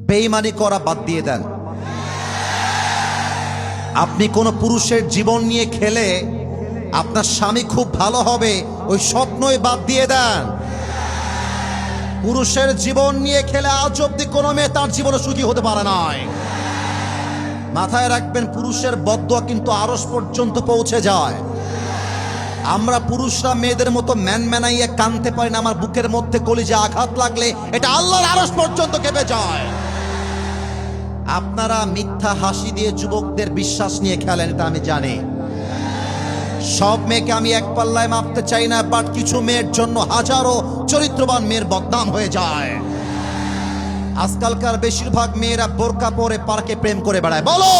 বেঈমানি করা বাদ দিয়ে দেন। আপনি কোনো পুরুষের জীবন নিয়ে খেলে আপনার স্বামী খুব ভালো হবে, ওই স্বপ্নই বাদ দিয়ে দেন। পুরুষের জীবন নিয়ে খেলে আজ অব্দি কোনো মেয়ে তার জীবনে সুখী হতে পারে নাই। মাথায় রাখবেন, পুরুষের বদদোয়া কিন্তু আরশ পর্যন্ত পৌঁছে যায়। আমরা পুরুষরা মেয়েদের মতো ম্যানাইয়া কানতে পারি না। আমার বুকের মধ্যে কলিজা আঘাত লাগলে এটা আল্লাহর আরশ পর্যন্ত কেঁপে যায়। আপনারা মিথ্যা হাসি দিয়ে যুবকদের বিশ্বাস নিয়ে খেলেন, এটা আমি জানি। সব মেয়েকে আমি এক পাল্লায় মাপতে চাই না, বাট কিছু মেয়ের জন্য হাজারো চরিত্রবান মেয়ের বদনাম হয়ে যায়। আজকালকার বেশিরভাগ মেয়েরা বোরকা পরে পার্কে প্রেম করে বেড়ায়। বলো,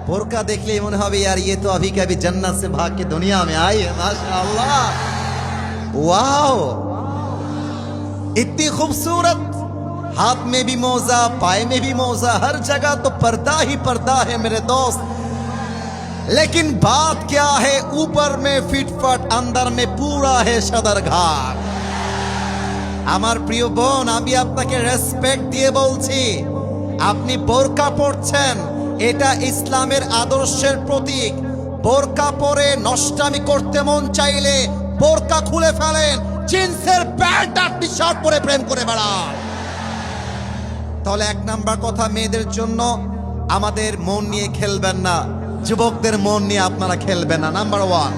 বোরকা দেখলেই মনে হবে यार ये तो अभी कभी जन्नत से भाग के दुनिया में आई है, माशाअल्लाह, वाओ, इतनी खूबसूरत, हाथ में भी मोजा, पाए में भी मोजा, हर जगह तो पर्दा ही पर्दा है मेरे दोस्त। लेकिन बात क्या है, ऊपर में फिटफट, अंदर में पूरा है सदरघाट। আমার প্রিয় বোন, আমি আপনাকে রেসপেক্ট দিয়ে বলছি, আপনি বোরকা পরছেন, এটা ইসলামের আদর্শের প্রতীক। বোরকা পরে নষ্টামি করতে মন চাইলে বোরকা খুলে ফেলেন, জিন্সের প্যান্ট আর টি শার্ট পরে প্রেম করে বেড়ান। তাহলে এক নাম্বার কথা, মেয়েদের জন্য আমাদের মন নিয়ে খেলবেন না, যুবকদের মন নিয়ে আপনারা খেলবেন না, নাম্বার ওয়ান।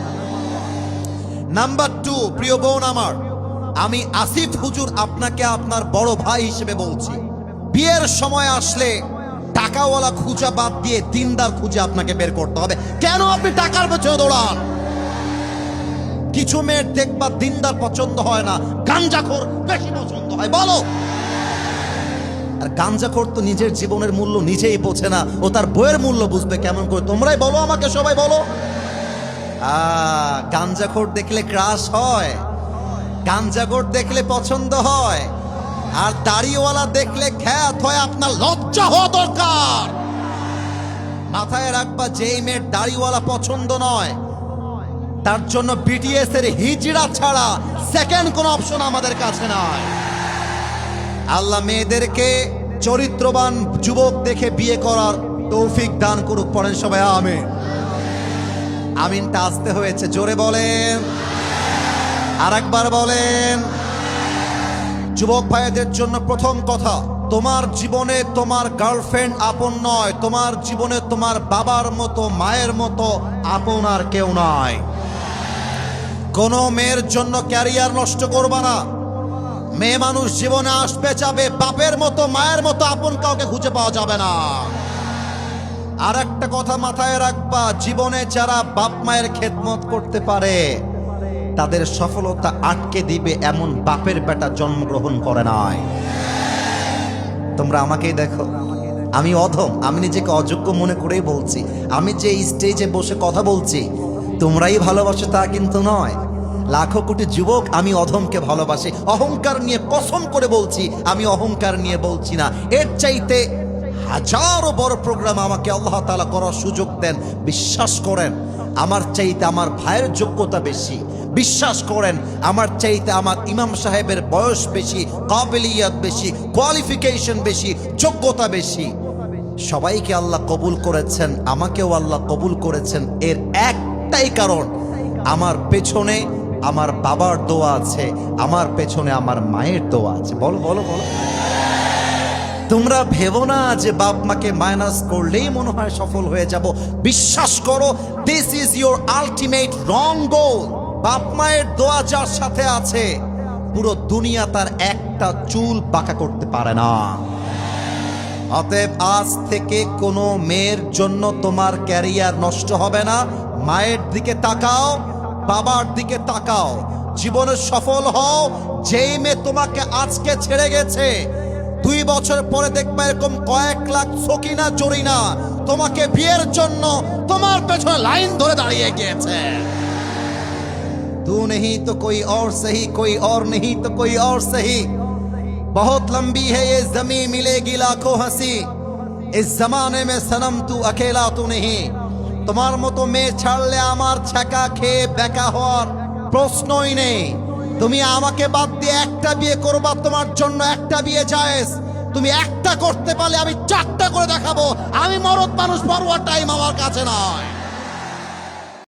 নাম্বার টু, প্রিয় বোন আমার, আমি আসিফ হুজুর আপনাকে আপনার বড় ভাই হিসেবে বলছি, বিয়ের সময় আসলে টাকাওয়ালা খুঁজা বাদ দিয়ে দিনদার খুঁজে আপনাকে বের করতে হবে। কেন আপনি টাকার পেছনে দৌড়ান? কিছু মেয়ের দেখবা দিনদার পছন্দ হয় না, গাঞ্জাখোর বেশি পছন্দ হয়। বলো, আর গাঞ্জাখোর তো নিজের জীবনের মূল্য নিজেই বোঝে না, ও তার বইয়ের মূল্য বুঝবে কেমন করে? তোমরাই বলো আমাকে, সবাই বলো। গাঞ্জাখোর দেখলে ক্রাশ হয়, গাঞ্জাখোর দেখলে পছন্দ হয়, আর দাড়িওয়ালা দেখলে খ্যাত হয়। আপনার লজ্জা হওয়া দরকার। মাথায় রাখবা, যেই মেয়ের দাড়িওয়ালা পছন্দ নয়, তার জন্য বিটিএস এর হিজড়া ছাড়া সেকেন্ড কোন অপশন আমাদের কাছে নাই। আল্লাহ মেয়েদেরকে চরিত্রবান যুবক দেখে বিয়ে করার তৌফিক দান করুক। পড়েন সবাই আমিন। আমিনটা আসতে হয়েছে, জোরে বলেন, আর একবার বলেন। যুবক ভাইদের জন্য প্রথম কথা, তোমার জীবনে তোমার গার্লফ্রেন্ড আপন নয়, তোমার জীবনে তোমার বাবার মতো মায়ের মতো আপন আর কেউ নয়। কোনো মেয়ের জন্য ক্যারিয়ার নষ্ট করবা না। মেয়ে মানুষ জীবনে আসবে যাবে, বাপের মতো মায়ের মতো আপন কাউকে খুঁজে পাওয়া যাবে না। আর একটা কথা মাথায় রাখবা, জীবনে যারা বাপ মায়ের খেদমত করতে পারে তাদের সফলতা আটকে দিবে এমন বাপের বেটা জন্মগ্রহণ করে নাই। তোমরা আমাকেই দেখো, আমি অধম, আমি নিজেকে অযোগ্য মনে করেই বলছি। আমি যে স্টেজে বসে কথা বলছি তোমরাই ভালোবাসো তা কিন্তু নয়। লাখো কোটি যুবক আমি অধমকে ভালোবাসি, অহংকার নিয়ে কসম করে বলছি, আমি অহংকার নিয়ে বলছি না। এর চাইতে হাজারো বড় প্রোগ্রাম আমাকে আল্লাহ তাআলা করার সুযোগ দেন। বিশ্বাস করেন, আমার চাইতে আমার ভাইয়ের যোগ্যতা বেশি। বিশ্বাস করেন, আমার চাইতে আমার ইমাম সাহেবের বয়স বেশি, কাবিলিয়াত বেশি, কোয়ালিফিকেশন বেশি, যোগ্যতা বেশি। সবাইকে আল্লাহ কবুল করেছেন, আমাকেও আল্লাহ কবুল করেছেন। এর একটাই কারণ, আমার পেছনে আমার বাবার দোয়া আছে, আমার পেছনে আমার মায়ের দোয়া আছে। বলো বলো বলো। তোমরা ভেবো না যে বাপ মাকে মাইনাস করলেই মনে হয় সফল হয়ে যাব। বিশ্বাস করো, দিস ইজ ইউর আলটিমেট রং গোল। বাপ মায়ের দোয়া যার সাথে আছে, পুরো দুনিয়া তার একটা চুল বাঁকা করতে পারে না। অতএব আজ থেকে কোনো মেয়ের জন্য তোমার ক্যারিয়ার নষ্ট হবে না। মায়ের দিকে তাকাও, বাবার দিকে তাকাও, জীবনে সফল হও। যেই মেয়ে তোমাকে আজকে ছেড়ে গেছে, 2 বছর পরে দেখবে এরকম কয়েক লাখ সকিনা জরিনা তোমাকে বিয়ের জন্য তোমার পেছনে লাইন ধরে দাঁড়িয়ে গিয়েছে। तू नहीं तो कोई और सही, कोई और नहीं तो कोई और सही, बहुत लंबी है ये जमीन, मिलेगी लाखों हंसी, इस जमाने में सनम तू अकेला तू नहीं। তোমার মতো মেয়ে ছাড়লে আমার ছাকা খেয়ে বেকা হওয়ার প্রশ্নই নেই। তুমি আমাকে বাদ দিয়ে একটা বিয়ে করবা, তোমার জন্য একটা বিয়ে জায়েজ। তুমি একটা করতে পারলে আমি চারটা করে দেখাবো। আমি মরদ মানুষ, পরোয়া টাইম আমার কাছে নয়।